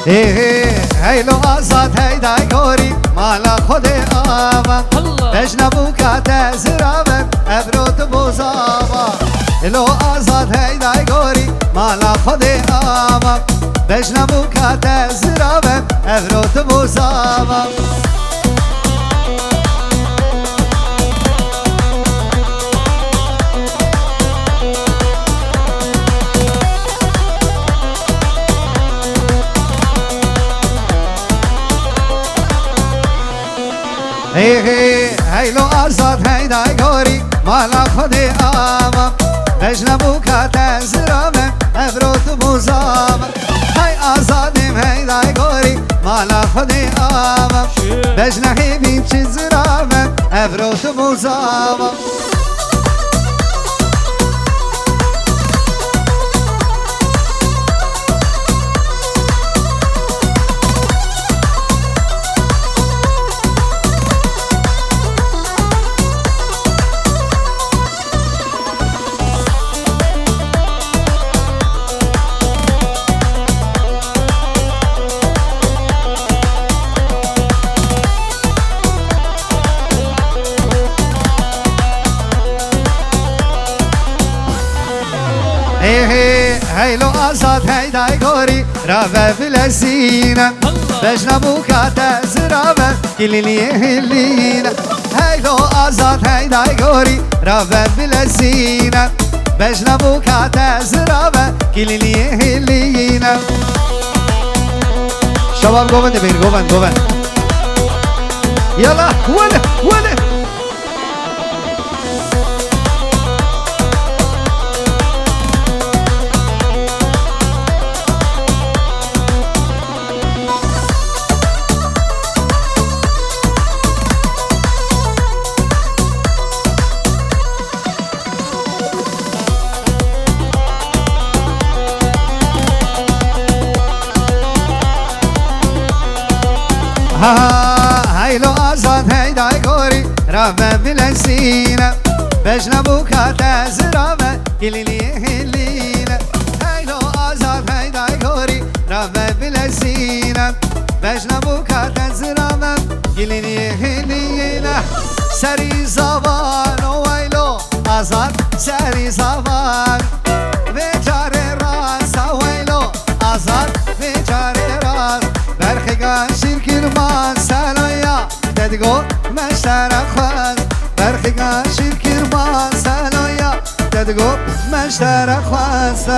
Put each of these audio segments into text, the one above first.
هیلو آزاد هیدای گوری مالا خود آوا بجنبو کات زرابم ابروت بوزاوا هیلو آزاد هیدای گوری مالا خود آوا بجنبو کات زرابم ابروت بوزاوا هیلو آزاد هیدای گوری مالا خود آوا بجنبو کات زرابم ابروت بوزاوا های آزادیم هیدای گوری مالا خود آوا بجنهی بین چی زرابم ابروت بوزاوا هیلو آزاد هیدای گوری رابه بلزینه بجنبو کات زرابه کلیلیه هلینه هیلو آزاد هیدای گوری رابه بلزینه بجنبو کات زرابه کلیلیه هلینه شباب گوبنده بین گوبند یلا وله هیلو آزاد هیدای گوری رابه بلزینه بجنبو کات زرابه کلیلیه هلینه هیلو آزاد هیدای گوری رابه بلزینه بجنبو کات زرابه کلیلیه هلینه سری زبان و ویلو آزاد سری زبان بیچاره راست ویلو آزاد بیچاره راست برخیگان شیرکرمان سالویا ددگو مشتر خواست برخیگان شیرکرمان سالویا ددگو مشتر خواست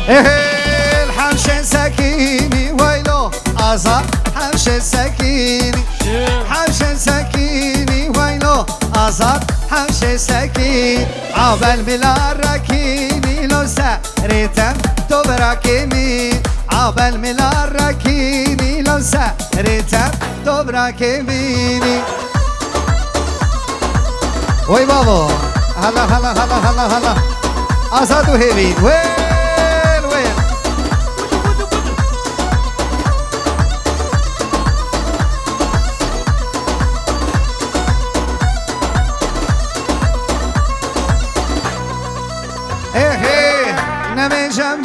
الحمش سكيني ويلو أزار حمش سكيني حمش سكيني ويلو أزار حمش سكين عبال بلا ركيني لو ساريتم تبركيني عبال بلا ركيني لو ساريتم تبركيني وي بابا هلا أزاد وهيبين وين نمیشم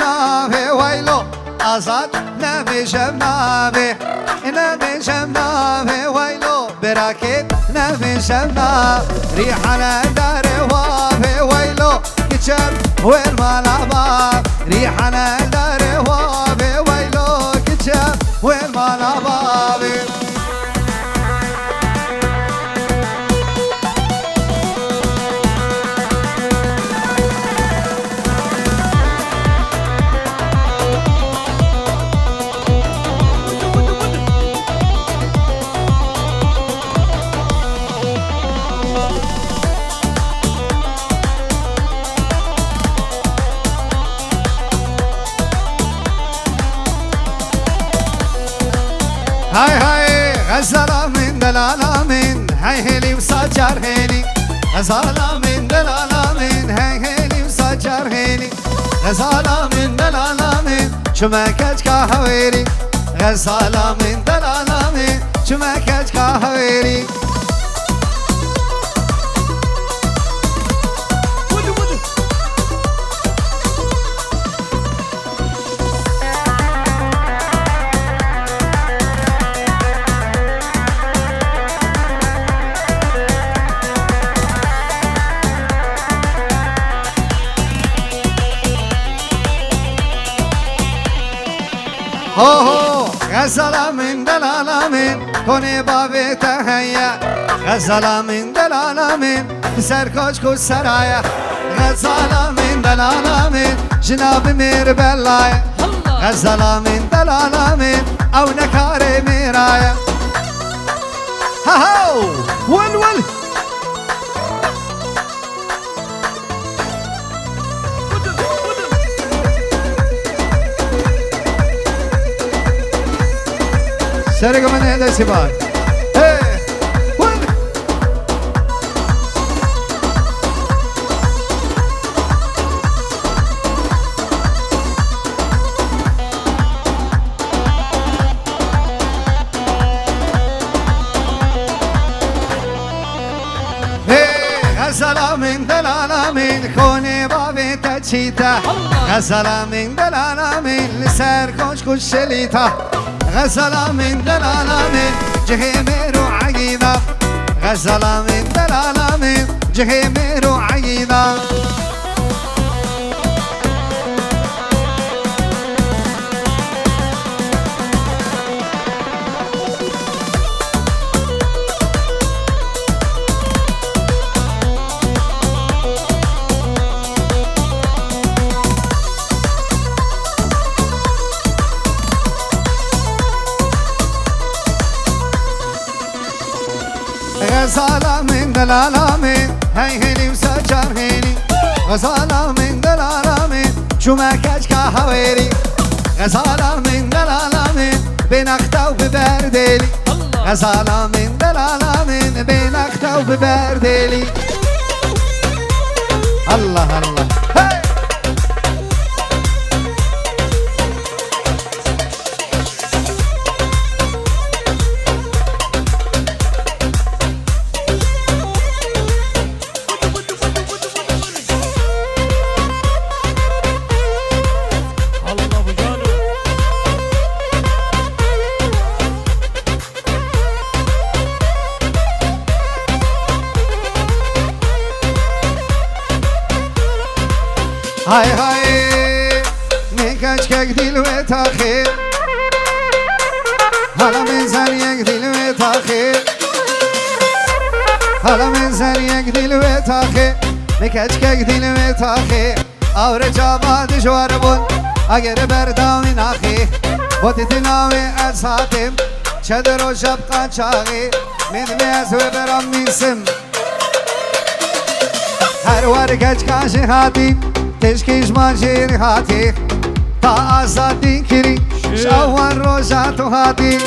ویلو آزاد نمیشم ویلو براکب نمیشم ریحانه داره وافه ویلو کچم ویل مالا باب ریحانه داره وافه ویلو کچم ویل مالا بابی هاي هاي غزالة من دلالة من هاي هيلي وسجر هيلي غزالة من دلالة من هاي هيلي وسجر هيلي غزالة من دلالة من شمكت كهويري غزالة من دلالة من شمكت كهويري هو غزالة من دلالة من كوني بابي تهيا غزالة من دلالة من سر كشك سرايا غزالة من دلالة من جناب مير بلايا غزالة من دلالة من او نكاري ميرايا هاو ول سرق من هذا سبار هاي ول غزالة من دلالة من كوني بابي تجيتا غزالة من دلالة من لسر كشك شليتا غزالة من دلالة من جهيمير وعقيدة غزالة من دلالة من جهيمير وعقيدة غزالة من دلالة من هاي هيلي وسجر هيلي غزالة من دلالة من شمكت كهويري غزالة من دلالة من بين اخته وببرديلي غزالة من دلالة من بين اخته وببرديلي الله الله هاي هاي هاي نكاش كديل وتاخي هلا من زريك ديل وتاخي هلا من زريك ديل وتاخي نكاش كديل وتاخي اور جواد جواربون اگر برداوی ناخی ودی تناوی اساتم چدر و شب قاچاقی من بیاز و برام میسم هر ورگج کاشی هاتی تشکیش ماجیر هاتی تا آزادی کری شاوان روزاتو هاتی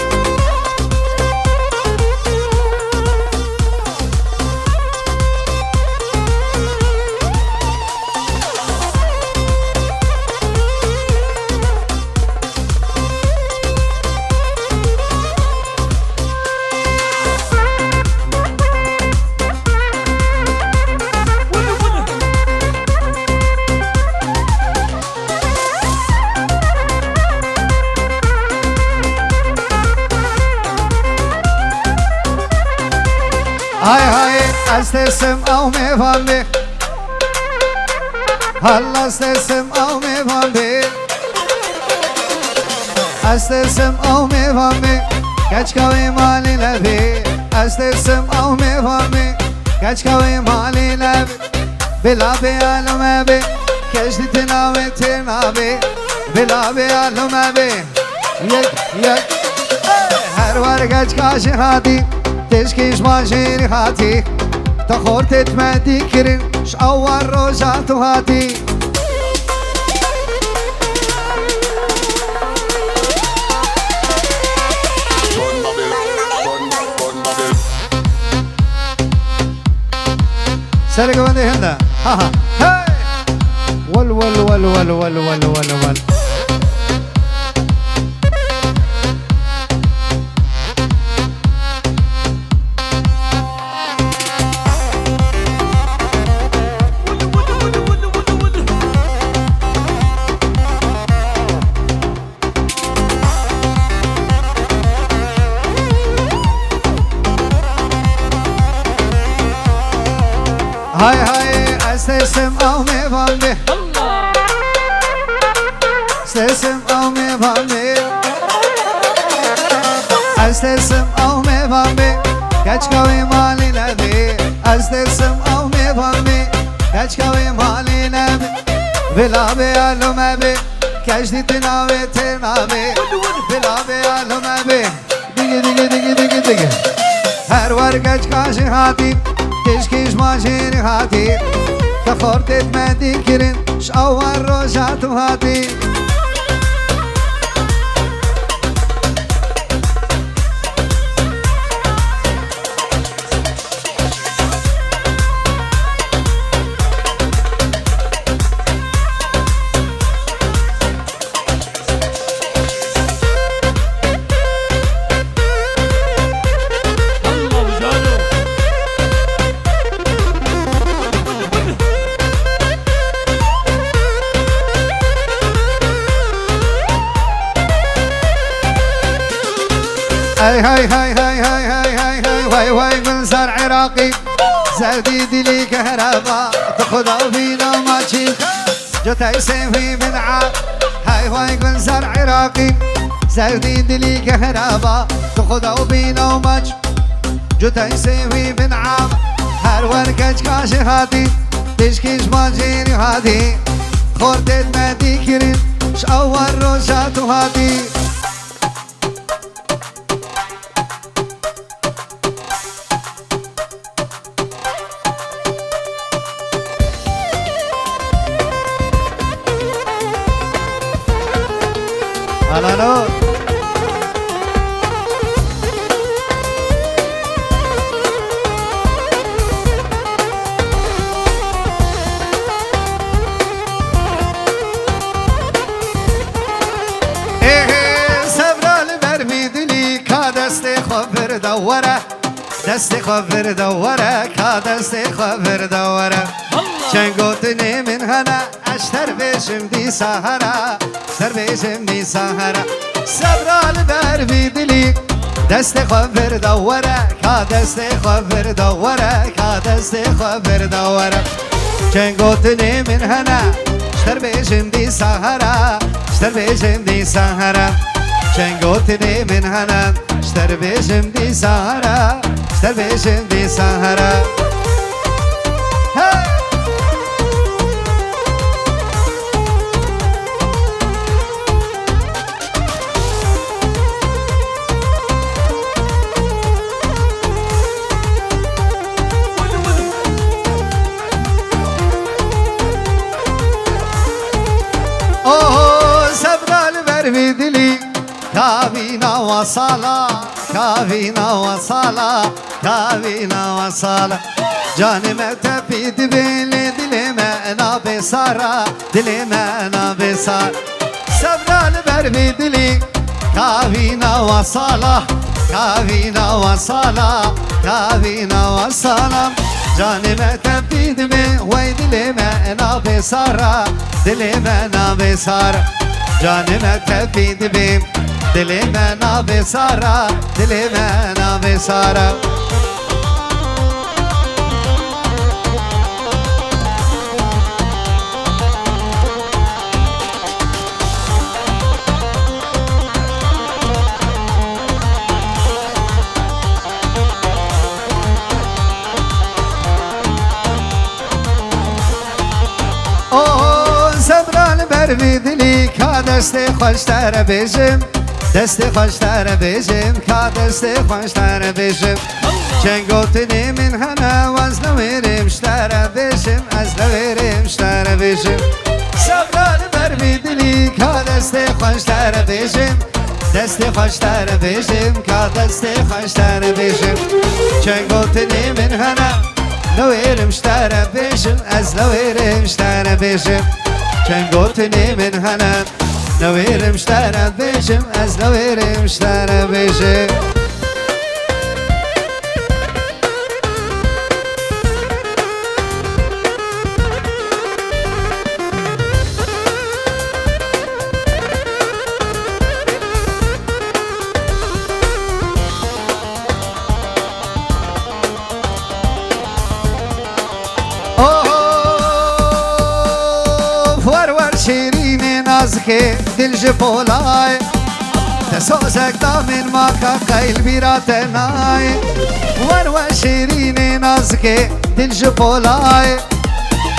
هاي هاي استسم او میوان بی هلا استسم او میوان بی استسم او میوان بی کچ کوی مالی لبی استسم او میوان بی کچ کوی مالی لبی بلا بیالم بی کشتی تناوی تناوی بلا بیالم بی یک هر ورگج کاشی هاتی تشكيش ماجيري هاتي تخور تتمدي كرين شاور روجاتو هاتي سرق ودي هنا ها ها هاي ول ول ول ول ول ول ول ول هاي هاي استسم او ميفان به استسم او ميفان به استسم او ميفان به كچكوي مالي نبي استسم او ميفان به كچكوي مالي نبي بلا بيالو مبي كجدي تناوي تناوي بلا بيالو مبي دigi digi digi digi digi her var كچكاشي هاتي كش ماجين هاتي كخورتت ما ديكرين شاور روجات هاتي هاي هاي هاي هاي هاي هاي هاي هاي واي واي منزار عراقي زردي دلي كهرباء تخذوا فينا ما تشيل جوتاي سيفي من عاب هاي واي منزار عراقي زردي دلي كهرباء تخذوا فينا وما جوتاي سيفي من عاب هر وركج كاشي هاتي تشكيش ما جيني هاتي خورتت ما ديكرين شاور روجات هاتي هلا نور ايه سبرا البرمي دلي كا دستي خبر دوره دستي خبر دوره كا دستي خبر دوره شنقوتني من هنا اشتر بشم دي سهرة اشتر بشم دي سهرة سبرا البرمي دلي دستي خبر دوره كا دستي خبر دوره كا دستي خبر دوره شنقوتني من هنا اشتر بشم دي سهرة اشتر بشم دي سهرة شنقوتني من هنا اشتر بشم دي سهرة اشتر بشم دي سهرة في دلي كابينا وصالا كابينا وصالا كابينا وصالا جاني ما تبي دبيلي دلي ما انا بسارة دلي ما انا بسارة سبنا البرمي دلي كابينا وصالا كابينا وصالا كابينا وصالا جاني ما تبي دبي وي دلي ما انا بسارة دلي ما انا بسارة جاني ما تبي دبي دلي ما انا بسارة دلي ما انا بسارة برمی دلی که دست خوشتر بشم دست خوشتر بشم که دست خوشتر بشم چنگوتنی من هنه وز نویرم شتر بشم از نویرم شتر بشم سبران برمی دلی که دست خوشتر بشم دست خوشتر بشم که دست خوشتر بشم چنگوتنی من هنه لوير مشترى بيشم از لوير مشترى بيشم كان قوتني من هنا لوير مشترى بيشم از لوير مشترى بيشم شیرین نازکه دل جپولای تسوزک دامن ماکا قیل بیرات نای ور شیرین نازکه دل جپولای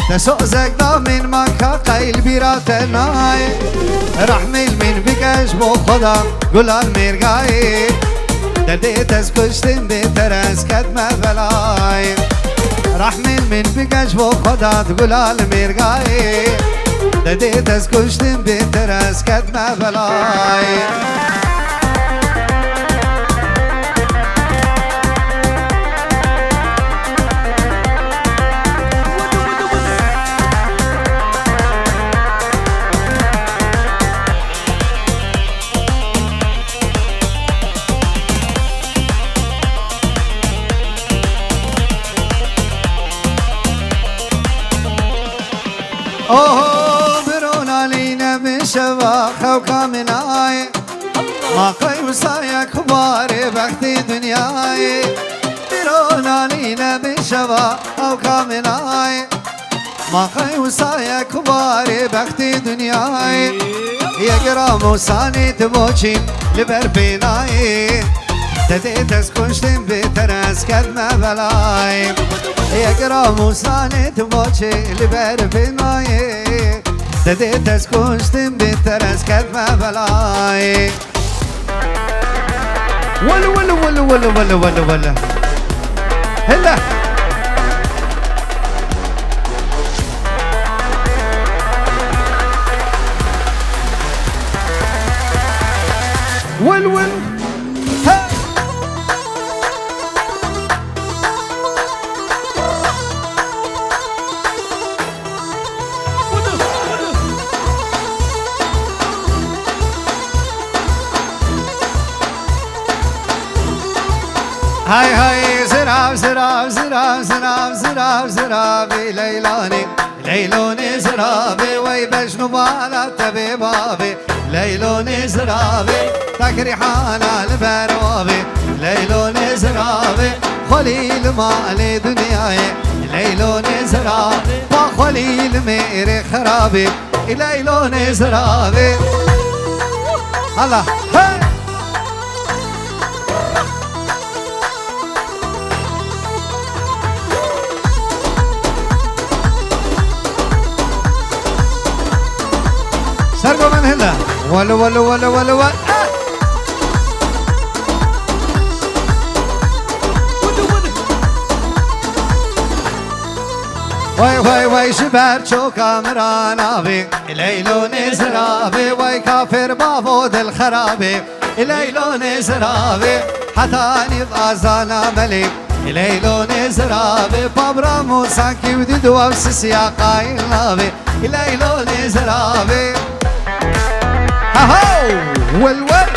تسوزک دامن ماکا قیل بیرات نای رحمیل من بگش بو خدا گلال مرگای دردیت از کشتن بهتر از کدم بلای رحمیل من بگش بو خدا گلال مرگای دديت از کشتم بهتر از کدم بلای شوا خوكا من آي ما قيم سايا كبار بختي دنياي برون علينا بشوا خوكا من آي ما قيم سايا كبار بختي دنياي يا جرام وساني تبوشي لبر بيناي تديت اسكنشتم بترس كدنا بلاي يا جرام وساني تبوشي لبر بيناي دديت اسكنشتم بترس كدما بلاي ولا ولا ولا ولا ولا ولا ولا هلا ول ول ها هاي هاي زراب زراب زراب زراب زراب زرابي ليلاني ليلوني زرابي ويبجنو بالا تبي بابي ليلوني زرابي تكري حالا البروابي ليلوني زرابي خليل مالي دنياي ليلوني زرابي وخليل ميري خرابي ليلوني زرابي الله هاي سرقوا من هلا ولا ولا ولا ولا ولا واي واي واي شباب شو كاميرا بي ليلو نزرابي واي كافر بافود الخرابي ليلو نزرابي حتى نبقى زانا ملك ليلو نزرابي بابرا موساكي وديدو وسسي يا قايل نابي ليلو نزرابي هاو والول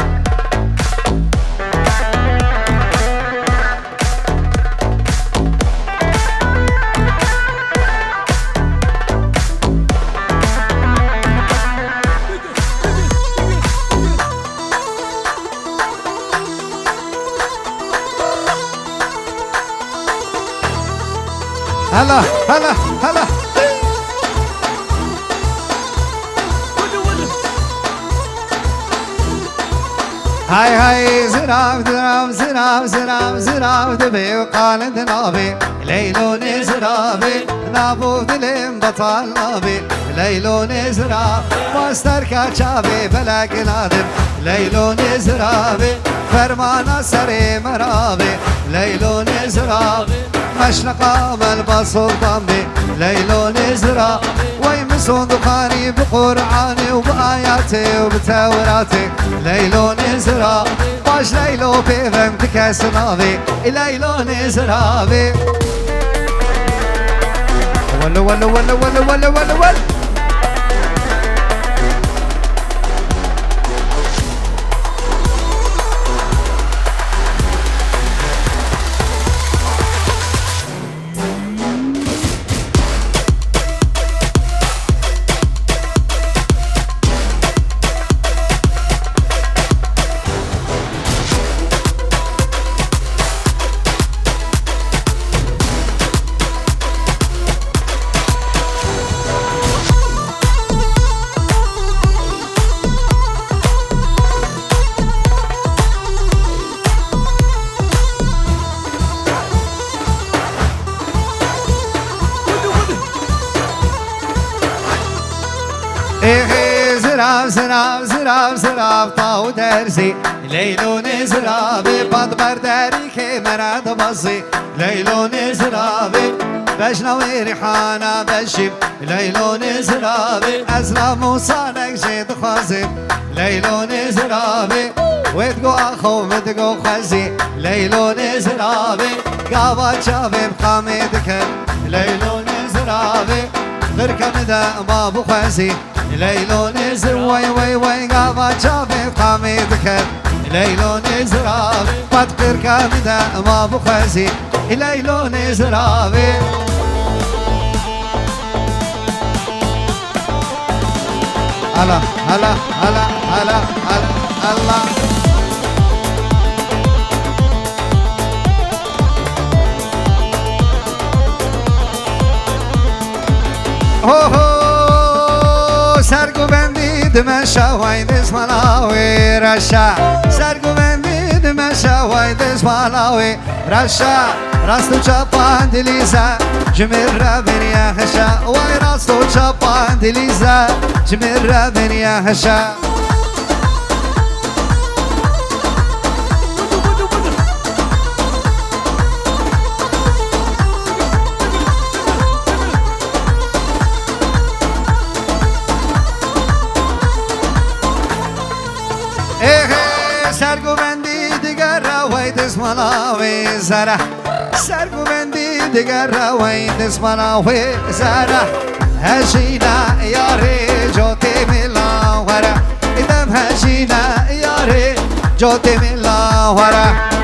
هلا هلا هلا هاي هاي زراب زراب زراب زراب زراب دبي وقال دنابي ليلوني زرابي نابو دلم بطال نابي ليلوني زراب مستر شابي بلاك نادم ليلوني زرابي فرمانا سري مرابي ليلوني زرابي مشلقة ملبس الضمي ليلوني زرابي ويمسون دخاني بقرآني وبآياتي وبتوراتي ليلوني زرابي باش ليلو بيفم تكسنابي ليلوني زرابي ولا ولا ولا ولا ولا ولا ولا زراب طاو درزي ليلو نزرابي باد برداري كمراد بصي ليلو نزرابي بجنا وريحانا بشيم ليلو نزرابي أزلا موسانك جيد خازي ليلو نزرابي ويدقو أخو ودقو خزي ليلو نزرابي قابا شابي بقامي دكر ليلو نزرابي غركم دا بابو خزي ليلو نزر وي وي وي قابا شافي قامي ذكر ليلو نزرابي بطقر كامدا ما بخزي ليلو نزرابي هلا هلا هلا هلا هلا الله هو سرگو بندید من شوید اسمالاوی رشا سرگو بندید من شوید اسمالاوی رشا راستو چپان دلیزا جمیر را بنیا هشا وای راستو چپان دلیزا جمیر را بنیا هشا سرگو بندی دیگر روید اسمالاوی زره سرگو بندی دیگر روید اسمالاوی زره هجینا یاری جوتی ملاوره ایدم هجینا یاری جوتی ملاوره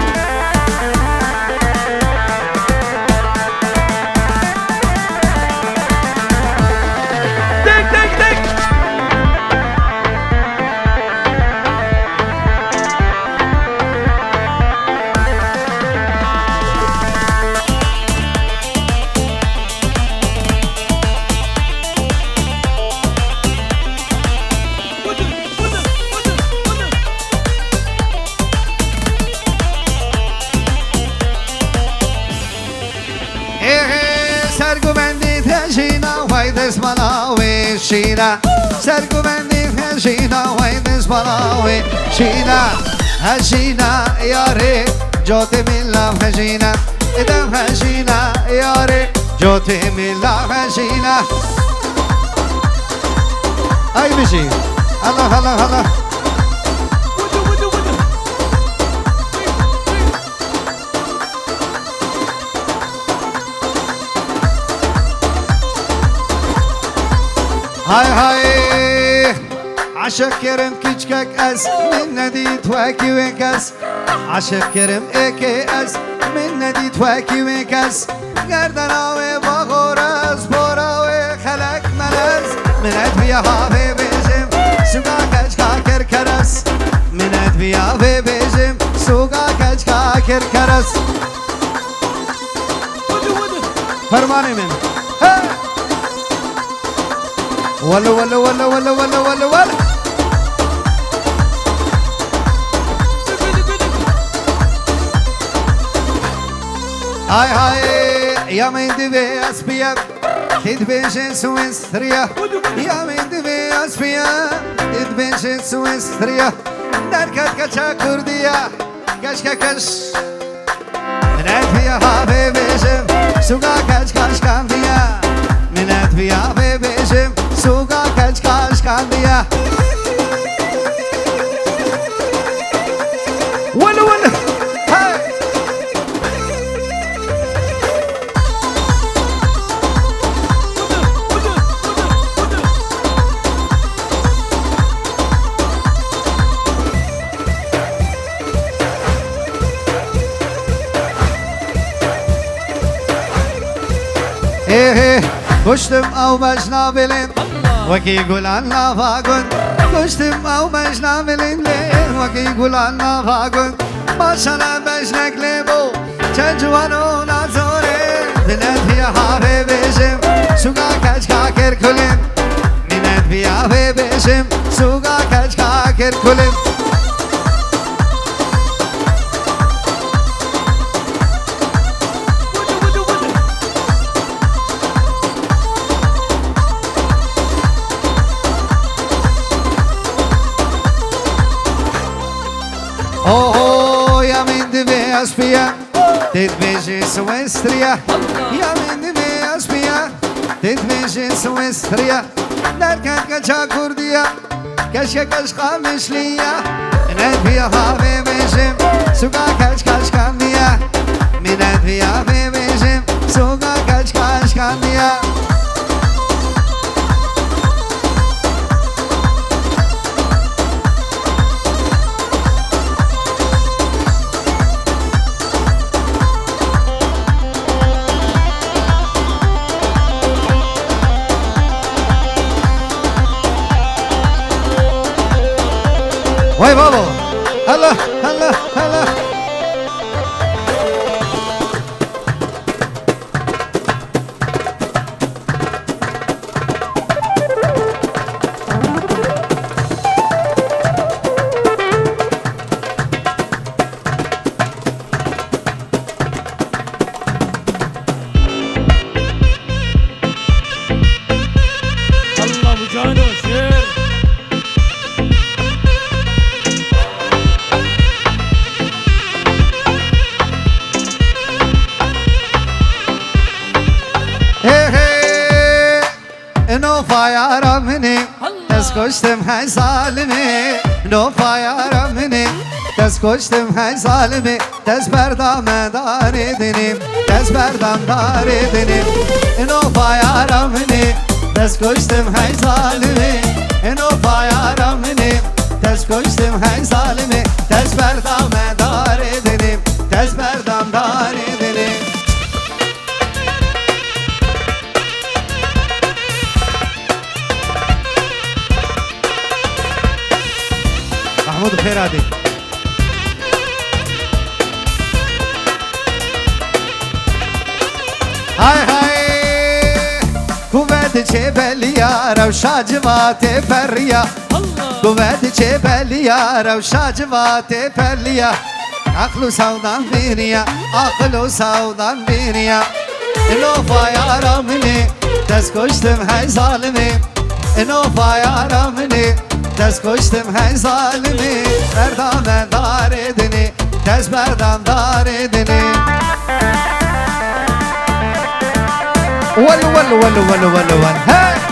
سرگو بندی تجینا وید اسمالاوی شینا سرگو بندی تجینا وید اسمالاوی شینا هجینا یاری جوتی میلا هجینا ادم هجینا یاری جوتی میلا هجینا ای بشی الله الله الله هاي هاي عشق كرم كيشكك أس من نديت واكي ويكس عشق كرم ايكي أس من نديت واكي ويكس گردناوي باغورس بوراوي خلق ملز من ادبيا هاوي بيجم سوغا كجكا كركرس من ادبيا هاوي بيجم سوغا كجكا كركرس فرماني من ولا ولا ولا ولا ولا ولا ولا هاي هاي يا من دبي اسبيا كيد بيجن سويسريا يا من دبي اسبيا كيد بيجن سويسريا دركت كچا كرديا كش كش منات بيا هابي بيجم سوغا كش كش كانديا منات بيا هابي بيجم سوغا كش كش كانديا ولا ولا هاي گشتم او مجنا بلین وکی گلان نافاگون گشتم او مجنا بلین وکی گلان نافاگون باشنا بجنک لیبو چه جوانو نازوره دلت بیا هاوه بیشم سوگا کچ کاکر کلیم دلت بیا هاوه بیشم سوگا کچ کاکر کلیم Oh, ja min de veaspia, dit beje Suestria. Ja min de veaspia, dit beje Suestria. Derken kaça kurdiya, keşke kaşka mişliya. Minet biya have bejim, suga kaç kaç kandiya. Minet biya have bejim, suga kaç kaç kandiya. Vay baba, Allah, Allah, Allah. Allah bu canı şer. نوفا يا ربني تسكشتم هاي ظالمي نوفا يا ربني تسكشتم هاي ظالمي تزبر دام دار دني تزبر دام دار دني نوفا يا ربني تسكشتم هاي ظالمي نوفا يا ربني تسكشتم هاي ظالمي تزبر دام دار دني تزبر دام دار دني محمود بخير عادي هاي هاي قوت جبليا روشا جوات فريا قوت جبليا روشا جوات فريا عقل سودان بيريا عقل سودان بيريا نوفا يا رمني تسكشتم هاي ظالمي نوفا يا رمني دست کشتم هی ظالمی بردام دار دنی دست بردام دار دنی ولو ولو ولو ولو ولو ولو هی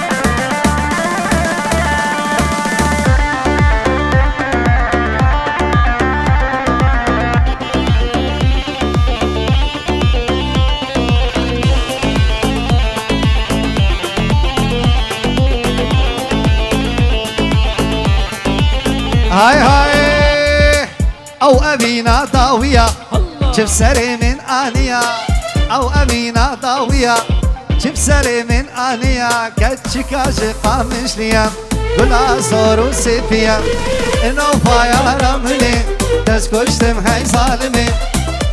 هاي هاي او امينه ضاويه شوف سري من انيا او امينه ضاويه شوف سري من انيا كتشكا شقا مشليا قلا صورو سيفيا نوفا يا رملي تسكشتم هاي ظالمي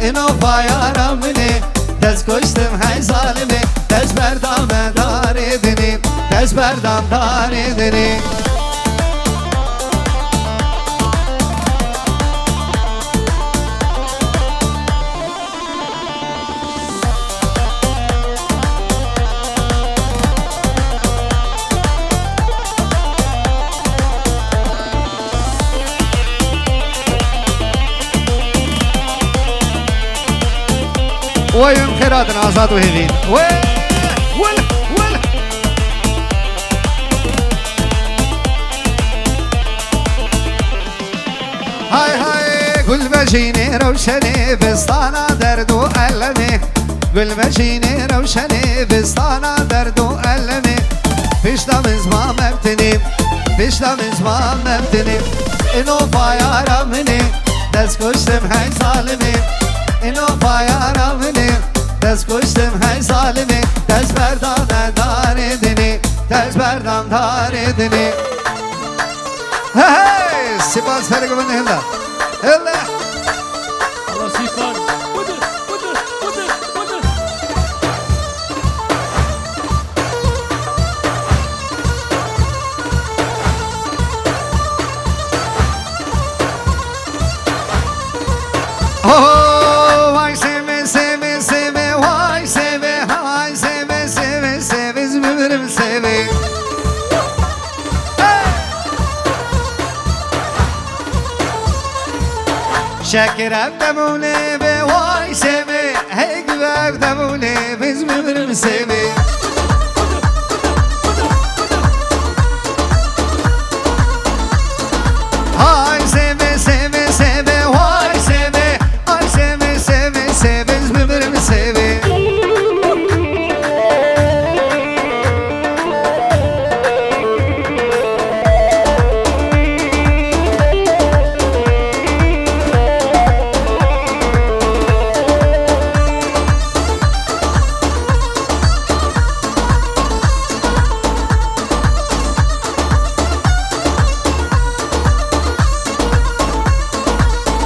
نوفا يا رملي تسكشتم هاي ظالمي تزبر دام دار دني تزبر دام دار دني ويوم خيرات عصات وهذين ولا هاي هاي قل بجيني روشني بسطانا درد وألمي قل بجيني روشني بسطانا درد وألمي فيش دا من زمان مبتني فيش دا من زمان مبتني إنو بايا رمني دست كشتم هاي ظالمي اینو پایانم نیم دست کشتم های ظالمی دست بردان داری از بردم داریدنی هی سپاس فرق من هلا هلا الله سيفان بدر بدر بدر بدر Oh, vay seve seve seve, vay seve, vay seve seve seve, zümrüm seve. Şekerem demune ve vay seve, hey güver demune, biz zümrüm seve. Ay seve seve seve, vay seve, ay seve seve seve, zümrüm seve.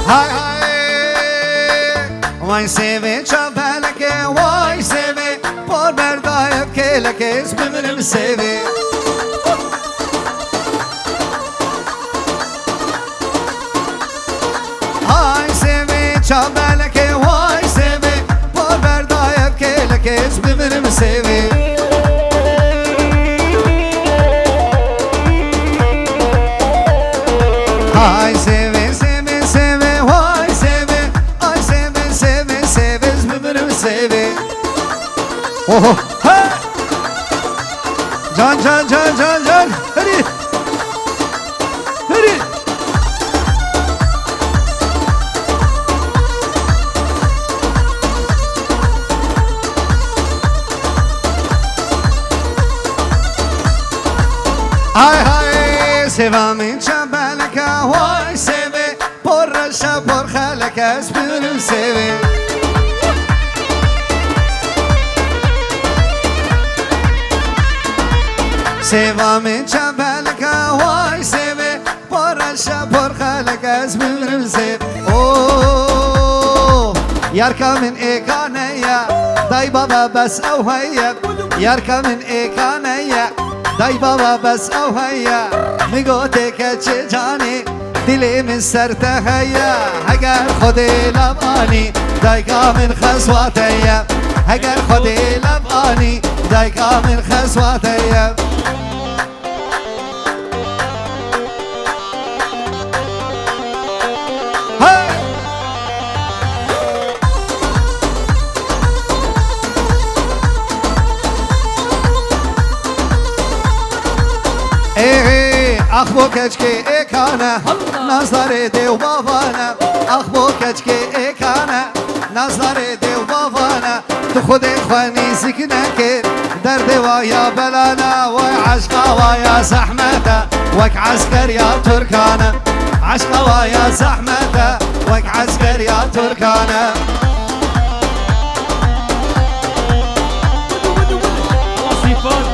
Hay hay, vay seve çapeleke, vay seve, por berdayıp keleke, zümrüm seve. Hay seve çapeleke, vay seve, por berdayıp keleke, zümrüm seve. Hay seve seve seve, vay seve, ay seve seve seve, zümrüm seve. Oho, ha! Can can can can can, hadi, hadi. Ay hay, sevamin çabeleka, vay seve, por raşa por haleka, zümrüm seve. Sevamin çabeleka, vay seve, por raşa por haleka, zümrüm seve. Oh, yarka min ekaneya, day baba bas او هيا yarka min ekaneya. دای بابا بس او هيا میگوته که چه جانی دلی من سر تهیا اگر خودی لبانی دای کامل خسواتیا اگر خودی لبانی دای کامل خسواتیا آخ بو کچکی اکانه نظر دیو بابانه آخ بو کچکی اکانه نظر دیو بابانه تو خود خوانی سکنه که درد ویا بلانه وی عشقا ویا زحمته وک عسكر یا ترکانه عشقا ویا زحمته وک عسكر یا ترکانه الله سيفان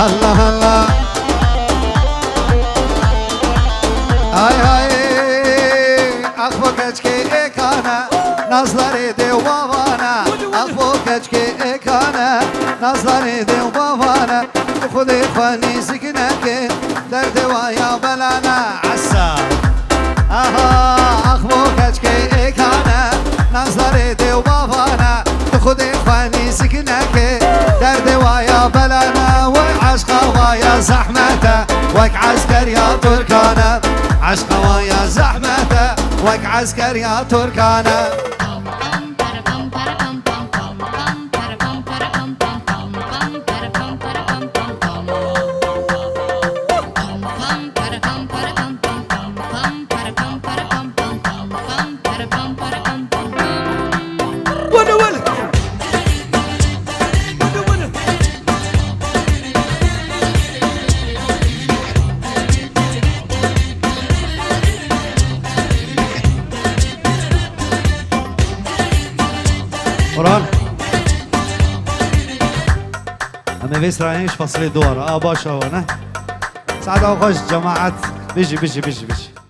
Allah Allah Ay ay Akbo keçki ekana Nazları dev babana Akbo keçki ekana Nazları dev babana Khudi khani siknake Derdi vaya belana Assa Aha Akbo keçki ekana Nazları dev babana Khudi khani siknake Derdi vaya belana عشقا ويا زحمته وك عسكر يا تركانه عشقا ويا زحمته وك عسكر يا تركانه ما بيسرعينش فصلي دوار باشا هنا سعد خوش جماعة بيجي